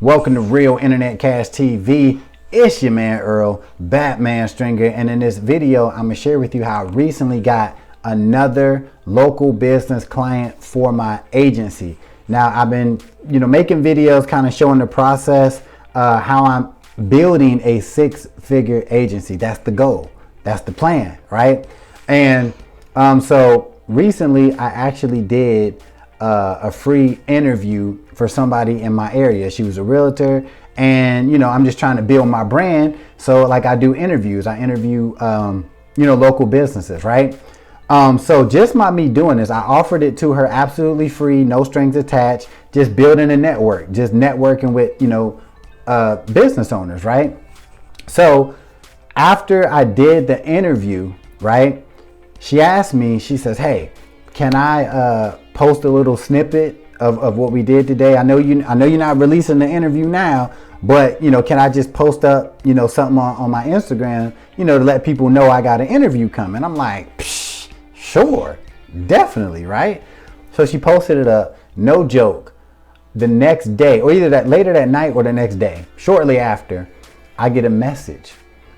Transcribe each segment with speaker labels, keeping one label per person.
Speaker 1: Welcome to Real Internet Cash TV. It's your man Earl, Batman Stringer, and in this video, I'm gonna share with you how I recently got another local business client for my agency. Now, I've been, making videos, kind of showing the process, how I'm building a six-figure agency. That's the goal. That's the plan, right? And so recently, I actually did a free interview for somebody in my area. She was a realtor, and I'm just trying to build my brand. So like I do interviews, I interview local businesses, right? So just by me doing this, I offered it to her absolutely free, no strings attached, just building a network, just networking with business owners, right? So after I did the interview, right, she asked me, she says, "Hey, can I post a little snippet of what we did today? I know you're not releasing the interview now, but can I just post up something on my Instagram, to let people know I got an interview coming?" I'm like, Psh, sure, definitely, right? So she posted it up, no joke. The next day, or either later that night or the next day, shortly after, I get a message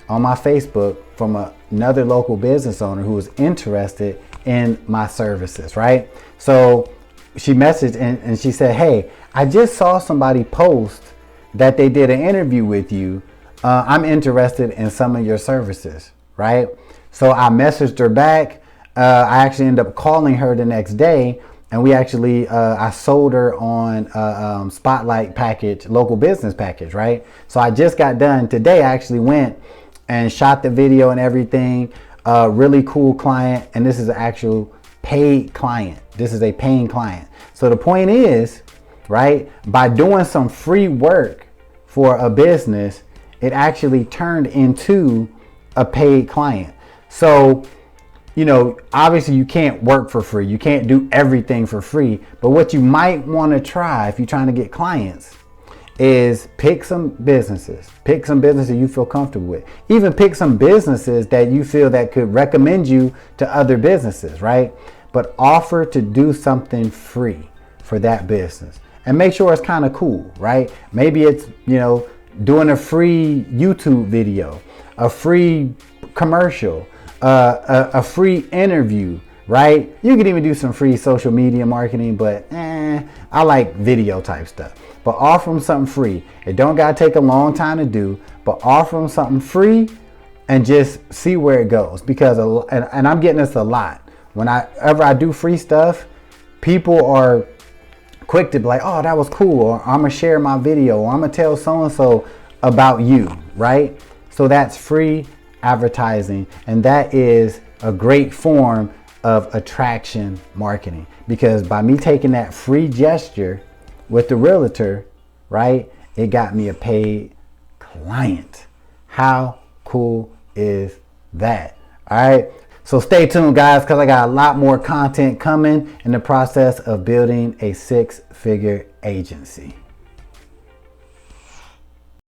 Speaker 1: on my Facebook from another local business owner who was interested in my services, right? So she messaged and she said, "Hey, I just saw somebody post that they did an interview with you. I'm interested in some of your services," right? So I messaged her back. I actually ended up calling her the next day, and we actually, I sold her on Spotlight package, local business package, right? So I just got done today. I actually went and shot the video and everything. Really cool client, and this is an actual paid client. This is a paying client. So the point is, right, by doing some free work for a business, it actually turned into a paid client. So, obviously you can't work for free. You can't do everything for free. But what you might want to try if you're trying to get clients is pick some businesses you feel comfortable with. Even pick some businesses that you feel that could recommend you to other businesses, right? But offer to do something free for that business and make sure it's kind of cool, right? Maybe it's, doing a free YouTube video, a free commercial, a free interview, right? You could even do some free social media marketing, but I like video type stuff. But offer them something free. It don't gotta take a long time to do, but offer them something free and just see where it goes. Because, and I'm getting this a lot. Whenever I do free stuff, people are quick to be like, "Oh, that was cool," or "I'm gonna share my video," or "I'm gonna tell so-and-so about you," right? So that's free advertising, and that is a great form of attraction marketing, because by me taking that free gesture with the realtor, right, it got me a paid client. How cool is that? All right. So stay tuned, guys, because I got a lot more content coming in the process of building a six-figure agency.